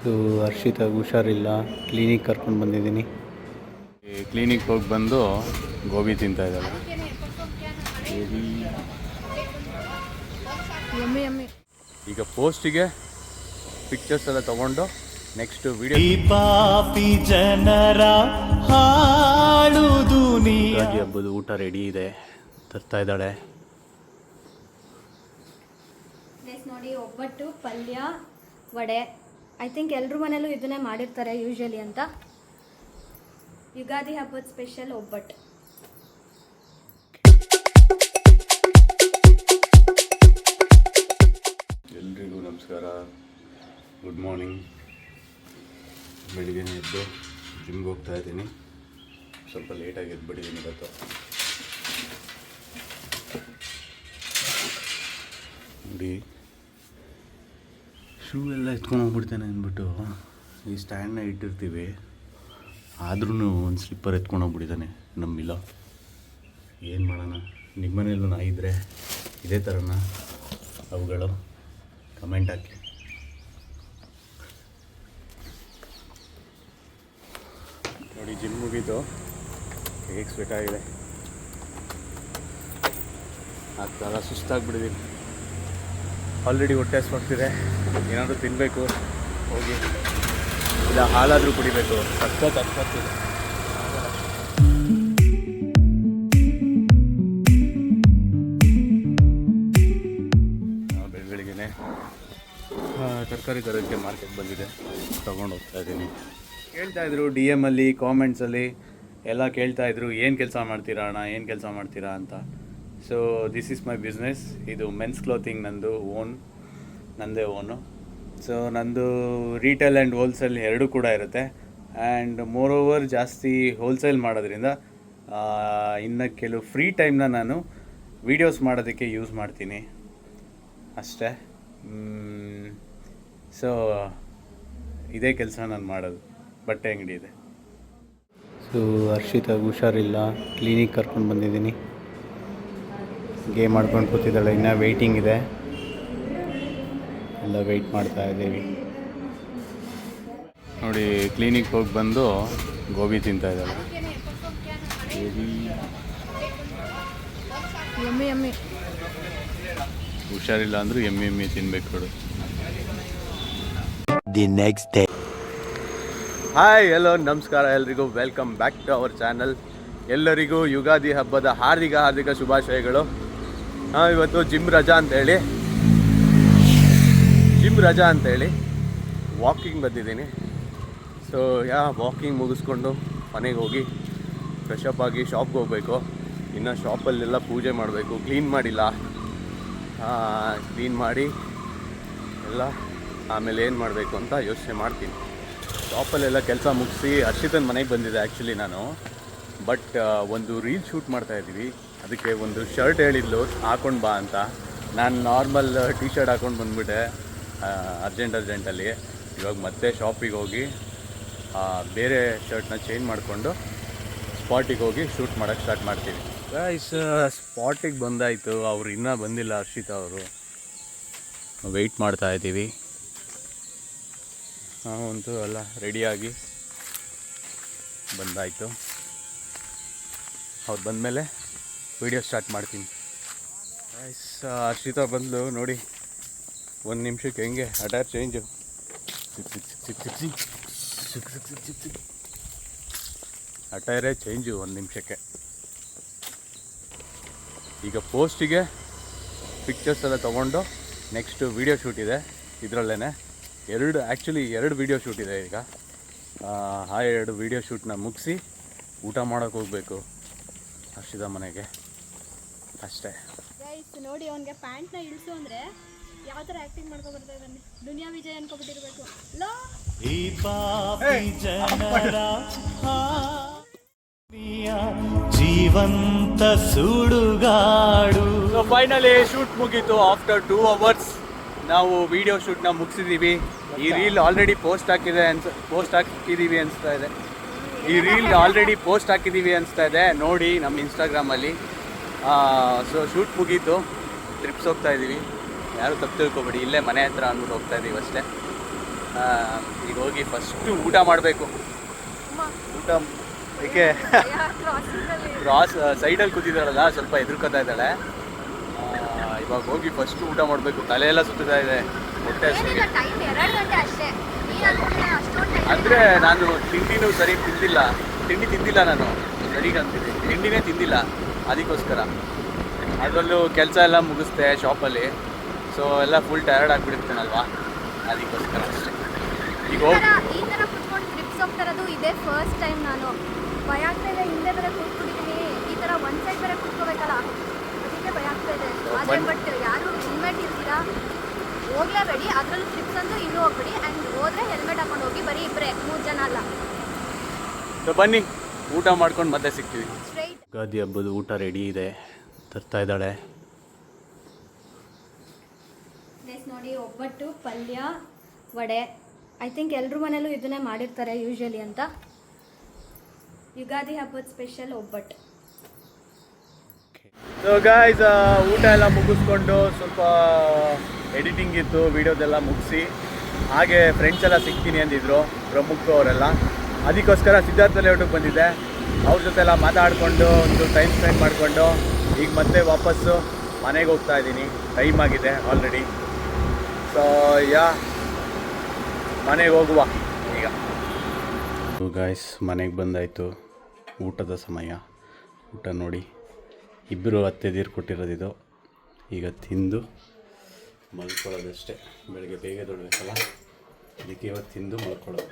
So ಹರ್ಷಿತಾಗ ಹುಷಾರಿಲ್ಲ, clinic ಕರ್ಕೊಂಡು ಬಂದಿದ್ದೀನಿ. ಕ್ಲಿನಿಕ್ ಹೋಗಿ ಬಂದು ಗೋಬಿ ತಿಂತಾ ಇದ್ದಾಳೆ. ಈಗ ಪೋಸ್ಟಿಗೆ ಪಿಕ್ಚರ್ಸ್ ಎಲ್ಲ ತಗೊಂಡು ನೆಕ್ಸ್ಟ್ ವಿಡಿಯೋ ಪಾಪಿ ಜನರ ಯುಗಾದಿ ಹಬ್ಬದ ಊಟ ರೆಡಿ ಇದೆ, ತರ್ತಾ ಇದ್ದಾಳೆ. ನೋಡಿ, ಒಬ್ಬಟ್ಟು, ಪಲ್ಯ, ವಡೆ. ಐ ಥಿಂಕ್ ಎಲ್ಲರೂ ಮನೇಲೂ ಇದನ್ನೇ ಮಾಡಿರ್ತಾರೆ ಯೂಶಲಿ ಅಂತ. ಯುಗಾದಿ ಹಬ್ಬದ ಸ್ಪೆಷಲ್ ಒಬ್ಬಟ್ಟು. ಎಲ್ರಿಗೂ ನಮಸ್ಕಾರ, ಗುಡ್ ಮಾರ್ನಿಂಗ್. ಬೆಳಿಗ್ಗೆ ಎದ್ದು ಜಿಮ್ಗೆ ಹೋಗ್ತಾ ಇದ್ದೀನಿ. ಸ್ವಲ್ಪ ಲೇಟಾಗಿ ಎದ್ಬಿಟ್ಟಿದ್ದೀನಿ ಇವತ್ತು. ನೋಡಿ, ಶೂ ಎಲ್ಲ ಎತ್ಕೊಂಡು ಹೋಗ್ಬಿಡ್ತೇನೆ ಅಂದ್ಬಿಟ್ಟು ಈ ಸ್ಟ್ಯಾಂಡ್ನ ಇಟ್ಟಿರ್ತೀವಿ, ಆದ್ರೂ ಒಂದು ಸ್ಲಿಪ್ಪರ್ ಎತ್ಕೊಂಡು ಹೋಗ್ಬಿಟ್ಟಿದ್ದಾನೆ ನಂಬಿಲ್ಲ. ಏನು ಮಾಡೋಣ? ನಿಮ್ಮ ಮನೆಯಲ್ಲೂ ನಾ ಇದ್ದರೆ ಇದೇ ಥರನ ಅವುಗಳು? ಕಮೆಂಟ್ ಹಾಕಿ. ನೋಡಿ, ಜಿಮ್ ಮುಗೀತು, ಹೇಗೆ ಸ್ವೆಟ್ ಆಗಿದೆ, ಆಗ್ತಾಗ ಸುಸ್ತಾಗ್ಬಿಟ್ಟಿದ್ದೀನಿ. ಆಲ್ರೆಡಿ ಹೊಟ್ಟೆ ಹಸ್ವಾಗ್ತಿದೆ, ಏನಾದರೂ ತಿನ್ನಬೇಕು, ಹೋಗಿ ಇಲ್ಲ ಹಾಲಾದರೂ ಕುಡಿಬೇಕು. ಸಖತ್ ಆಗ್ತಿದೆ. ಬೆಳಗ್ಗೆನೆ ತರಕಾರಿ ತರೋಕ್ಕೆ ಮಾರ್ಕೆಟ್ ಬಂದಿದೆ, ತೊಗೊಂಡು ಹೋಗ್ತಾ ಇದ್ದೀನಿ. ಕೇಳ್ತಾಯಿದ್ರು DM-ಅಲ್ಲಿ, ಕಾಮೆಂಟ್ಸಲ್ಲಿ ಎಲ್ಲ ಕೇಳ್ತಾಯಿದ್ರು, ಏನು ಕೆಲಸ ಮಾಡ್ತೀರಾ ಅಣ್ಣ, ಏನು ಕೆಲಸ ಮಾಡ್ತೀರಾ ಅಂತ. So this is my business. ಇದು ಮೆನ್ಸ್ ಕ್ಲೋತಿಂಗ್, ನಂದೇ ಓನು. ಸೊ ನಂದು ರೀಟೇಲ್ ಆ್ಯಂಡ್ ಹೋಲ್ಸೇಲ್ ಎರಡೂ ಕೂಡ ಇರುತ್ತೆ. ಆ್ಯಂಡ್ ಮೋರ್ ಓವರ್ ಜಾಸ್ತಿ ಹೋಲ್ಸೇಲ್ ಮಾಡೋದ್ರಿಂದ ಇನ್ನು ಕೆಲವು ಫ್ರೀ ಟೈಮ್ನ ನಾನು ವೀಡಿಯೋಸ್ ಮಾಡೋದಕ್ಕೆ ಯೂಸ್ ಮಾಡ್ತೀನಿ ಅಷ್ಟೇ. ಸೊ ಇದೇ ಕೆಲಸ ನಾನು ಮಾಡೋದು, ಬಟ್ಟೆ ಅಂಗಡಿ ಇದೆ. ಸೊ ಹರ್ಷಿತಾಗ ಹುಷಾರಿಲ್ಲ, ಕ್ಲಿನಿಕ್ ಕರ್ಕೊಂಡು ಬಂದಿದ್ದೀನಿ. ಗೇಮ್ ಮಾಡ್ಕೊಂಡು ಕೂತಿದ್ದಾಳೆ, ಇನ್ನೂ ವೆಯ್ಟಿಂಗ್ ಇದೆ, ಎಲ್ಲ ವೆಯ್ಟ್ ಮಾಡ್ತಾ ಇದ್ದೀವಿ. ನೋಡಿ, ಕ್ಲಿನಿಕ್ ಹೋಗಿ ಬಂದು ಗೋಬಿ ತಿಂತಾ ಇದ್ದಾಳೆ. ಹುಷಾರಿಲ್ಲ ಅಂದರೂ ಎಮ್ಮಿ ತಿನ್ಬೇಕು ನೋಡು. The next day. Hi, hello, ನಮಸ್ಕಾರ ಎಲ್ರಿಗೂ. Welcome back to our channel. ಎಲ್ಲರಿಗೂ ಯುಗಾದಿ ಹಬ್ಬದ ಹಾರ್ದಿಕ ಶುಭಾಶಯಗಳು. ಇವತ್ತು ಜಿಮ್ ರಜಾ ಅಂತೇಳಿ ವಾಕಿಂಗ್ ಬಂದಿದ್ದೀನಿ. ಸೊ ವಾಕಿಂಗ್ ಮುಗಿಸ್ಕೊಂಡು ಮನೆಗೆ ಹೋಗಿ ಫ್ರೆಶ್ ಅಪ್ ಆಗಿ ಶಾಪ್ಗೆ ಹೋಗಬೇಕು. ಇನ್ನು ಶಾಪಲ್ಲೆಲ್ಲ ಪೂಜೆ ಮಾಡಬೇಕು, ಕ್ಲೀನ್ ಮಾಡಿಲ್ಲ, ಕ್ಲೀನ್ ಮಾಡಿ ಎಲ್ಲ ಆಮೇಲೆ ಏನು ಮಾಡಬೇಕು ಅಂತ ಯೋಚನೆ ಮಾಡ್ತೀನಿ. ಶಾಪಲ್ಲೆಲ್ಲ ಕೆಲಸ ಮುಗಿಸಿ ಹರ್ಷಿತನ ಮನೆಗೆ ಬಂದಿದ್ದೆ ಆ್ಯಕ್ಚುಲಿ ನಾನು. ಬಟ್ ಒಂದು ರೀಲ್ ಶೂಟ್ ಮಾಡ್ತಾಯಿದ್ದೀವಿ, ಅದಕ್ಕೆ ಒಂದು ಶರ್ಟ್ ಹೇಳಿದ್ಲು ಹಾಕೊಂಡು ಬಾ ಅಂತ. ನಾನು ನಾರ್ಮಲ್ ಟೀ ಶರ್ಟ್ ಹಾಕ್ಕೊಂಡು ಬಂದುಬಿಟ್ಟೆ ಅರ್ಜೆಂಟಲ್ಲಿ. ಇವಾಗ ಮತ್ತೆ ಶಾಪಿಗೆ ಹೋಗಿ ಬೇರೆ ಶರ್ಟ್ನ ಚೇಂಜ್ ಮಾಡಿಕೊಂಡು ಸ್ಪಾಟಿಗೆ ಹೋಗಿ ಶೂಟ್ ಮಾಡೋಕ್ಕೆ ಸ್ಟಾರ್ಟ್ ಮಾಡ್ತೀವಿ. ಸ್ಪಾಟಿಗೆ ಬಂದಾಯಿತು, ಅವ್ರು ಇನ್ನೂ ಬಂದಿಲ್ಲ, ಹರ್ಷಿತಾ ಅವರು. ವೆಯ್ಟ್ ಮಾಡ್ತಾಯಿದ್ದೀವಿ. ಅಂತೂ ಎಲ್ಲ ರೆಡಿಯಾಗಿ ಬಂದಾಯಿತು. ಅವ್ರು ಬಂದಮೇಲೆ ವಿಡಿಯೋ ಸ್ಟಾರ್ಟ್ ಮಾಡ್ತೀನಿ. ಹರ್ಷಿತಾ ಬಂದಳು ನೋಡಿ, ಒಂದು ನಿಮಿಷಕ್ಕೆ ಹೆಂಗೆ ಅಟೈರ್ ಚೇಂಜು, ಅಟೈರೇ ಚೇಂಜು ಒಂದು ನಿಮಿಷಕ್ಕೆ. ಈಗ ಪೋಸ್ಟಿಗೆ ಪಿಕ್ಚರ್ಸ್ ಎಲ್ಲ ತೊಗೊಂಡು ನೆಕ್ಸ್ಟ್ ವೀಡಿಯೋ ಶೂಟ್ ಇದೆ. ಇದರಲ್ಲೇ ಎರಡು ವೀಡಿಯೋ ಶೂಟ್ ಇದೆ ಈಗ. ಆ 2 ವೀಡಿಯೋ ಶೂಟ್ನ ಮುಗಿಸಿ ಊಟ ಮಾಡೋಕ್ಕೆ ಹೋಗಬೇಕು ಹರ್ಷಿತಾ ಮನೆಗೆ ಅಷ್ಟೇ. ನೋಡಿ, ಅವನಿಗೆ ಪ್ಯಾಂಟ್ನ ಇಳಿಸು ಅಂದರೆ ಯಾವ ಥರ ಆ್ಯಕ್ಟಿಂಗ್ ಮಾಡ್ಕೊ ಬರ್ತಾ ಇದ್ದಾನೆ. ದುನಿಯಾ ವಿಜಯ್ ಅನ್ಕೊಬಿಟ್ಟಿರ್ಬೇಕು. ಜೀವಂತ ಸುಡುಗಾಡು. ಸೊ ಫೈನಲಿ ಶೂಟ್ ಮುಗೀತು. ಆಫ್ಟರ್ 2 hours ನಾವು ವಿಡಿಯೋ ಶೂಟ್ನ ಮುಗಿಸಿದ್ದೀವಿ. ಈ ರೀಲ್ ಆಲ್ರೆಡಿ ಪೋಸ್ಟ್ ಹಾಕಿದ್ದೀವಿ ಅನಿಸ್ತಾ ಇದೆ. ನೋಡಿ ನಮ್ಮ ಇನ್ಸ್ಟಾಗ್ರಾಮಲ್ಲಿ. ಸೊ ಶೂಟ್ ಮುಗೀತು, ಟ್ರಿಪ್ಸ್ ಹೋಗ್ತಾ ಇದ್ದೀವಿ. ಯಾರು ತಪ್ಪು ತಿಳ್ಕೊಬೇಡಿ, ಇಲ್ಲೇ ಮನೆ ಹತ್ರ ಅಂದ್ಬಿಟ್ಟು ಹೋಗ್ತಾ ಇದ್ದೀವಿ ಅಷ್ಟೇ. ಈಗ ಹೋಗಿ ಫಸ್ಟು ಊಟ ಮಾಡಬೇಕು. ಊಟ ಏಕೆ ಕ್ರಾಸ್ ಸೈಡಲ್ಲಿ ಕೂತಿದ್ದಾಳಲ್ಲ, ಸ್ವಲ್ಪ ಎದುರ್ಕೊತಾ ಇದ್ದಾಳೆ. ಇವಾಗ ಹೋಗಿ ಫಸ್ಟು ಊಟ ಮಾಡಬೇಕು. ತಲೆ ಎಲ್ಲ ಸುತ್ತಾ ಇದೆ, ಹೊಟ್ಟೆ ಹಸಿವಿಗೆ. ಅಂದರೆ ನಾನು ತಿಂಡಿನೂ ಸರಿ ತಿಂಡಿ ತಿಂದಿಲ್ಲ ನಾನು, ಸರಿಗೆ ಅಂತೀನಿ, ತಿಂಡಿನೇ ತಿಂದಿಲ್ಲ. ಅದಕ್ಕೋಸ್ಕರ ಅದರಲ್ಲೂ ಕೆಲಸ ಎಲ್ಲ ಮುಗಿಸ್ದೆ ಶಾಪಲ್ಲಿ, ಸೊ ಎಲ್ಲ ಫುಲ್ ಟಯರ್ಡ್ ಆಗಿಬಿಡ್ತೇನಲ್ವಾ, ಅದಕ್ಕೋಸ್ಕರ ಅಷ್ಟೇ. ಈಗ ಹೋಗಿ ಈ ಥರ ಕುತ್ಕೊಂಡು ಟ್ರಿಪ್ಸ್ ಹೋಗ್ತಾರದು ಇದೇ ಫಸ್ಟ್ ಟೈಮ್. ನಾನು ಭಯ ಆಗ್ತಾ ಇದೆ, ಹಿಂದೆ ಬೇರೆ ಕೂತ್ಬಿಟ್ಟಿದ್ದೀನಿ. ಈ ಥರ ಒಂದು ಸೈಡ್ ಬೇರೆ ಕೂತ್ಕೋಬೇಕಲ್ಲ, ಅದಕ್ಕೆ ಭಯ ಆಗ್ತಾ ಇದೆ. ಆದರೆ ಬಟ್ ಯಾರು ಹೆಲ್ಮೆಟ್ ಇರ್ತೀರಾ ಹೋಗ್ಲೇಬೇಡಿ. ಅದರಲ್ಲೂ ಟ್ರಿಪ್ಸ್ ಅಂತೂ ಇನ್ನೂ ಹೋಗ್ಬೇಡಿ. ಆ್ಯಂಡ್ ಹೋದರೆ ಹೆಲ್ಮೆಟ್ ಹಾಕೊಂಡು ಹೋಗಿ. ಬರೀ ಇಬ್ಬರೇ, 3 ಜನ ಅಲ್ಲ. ಸೊ ಬನ್ನಿ ಊಟ ಮಾಡ್ಕೊಂಡು ಮತ್ತೆ ಸಿಗ್ತೀವಿ. ಸ್ಟ್ರೈಟ್ ಯುಗಾದಿ ಹಬ್ಬದ ಊಟ ರೆಡಿ ಇದೆ, ತರ್ತಾ ಇದ್ದಾಳೆ. ಪ್ಲೇಸ್ ನೋಡಿ, ಒಬ್ಬಟ್ಟು, ಪಲ್ಯ, ವಡೆ. ಐ ಥಿಂಕ್ ಎಲ್ಲರ ಮನೇಲೂ ಇದನ್ನೇ ಮಾಡಿರ್ತಾರೆ ಯೂಶ್ವಲಿ ಅಂತ. ಯುಗಾದಿ ಹಬ್ಬದ ಸ್ಪೆಷಲ್ ಒಬ್ಬಟ್ಟು. ಸೊ ಗಾಯ್ಸ್, ಊಟ ಎಲ್ಲ ಮುಗಿಸ್ಕೊಂಡು ಸ್ವಲ್ಪ ಎಡಿಟಿಂಗ್ ಇತ್ತು, ವೀಡಿಯೋದೆಲ್ಲ ಮುಗಿಸಿ, ಹಾಗೆ ಫ್ರೆಂಡ್ಸ್ ಎಲ್ಲ ಸಿಗ್ತೀನಿ ಅಂದಿದ್ರು, ಪ್ರಮುಖ ಅವರೆಲ್ಲ. ಅದಕ್ಕೋಸ್ಕರ ಸಿದ್ಧಾರ್ಥ ಲೇಔಟಿಗೆ ಬಂದಿದ್ದೆ. ಅವ್ರ ಜೊತೆ ಎಲ್ಲ ಮಾತಾಡಿಕೊಂಡು ಒಂದು ಟೈಮ್ ಸ್ಪೆಂಡ್ ಮಾಡಿಕೊಂಡು ಈಗ ಮತ್ತೆ ವಾಪಸ್ಸು ಮನೆಗೆ ಹೋಗ್ತಾ ಇದ್ದೀನಿ. ಟೈಮ್ ಆಗಿದೆ ಆಲ್ರೆಡಿ. ಸೊ ಮನೆಗೆ ಹೋಗುವ ಈಗ. ಗಾಯ್ಸ್, ಮನೆಗೆ ಬಂದಾಯಿತು, ಊಟದ ಸಮಯ. ಊಟ ನೋಡಿ, ಇಬ್ಬರು ಅತ್ತೆದೀರು ಕೊಟ್ಟಿರೋದಿದು. ಈಗ ತಿಂದು ಮಲ್ಕೊಳ್ಳೋದಷ್ಟೇ. ಬೆಳಗ್ಗೆ ಬೇಗ ದೊಡ್ಬೇಕಲ್ಲ, ಅದಕ್ಕೆ ಇವತ್ತು ತಿಂದು ಮಲ್ಕೊಳ್ಳೋದು.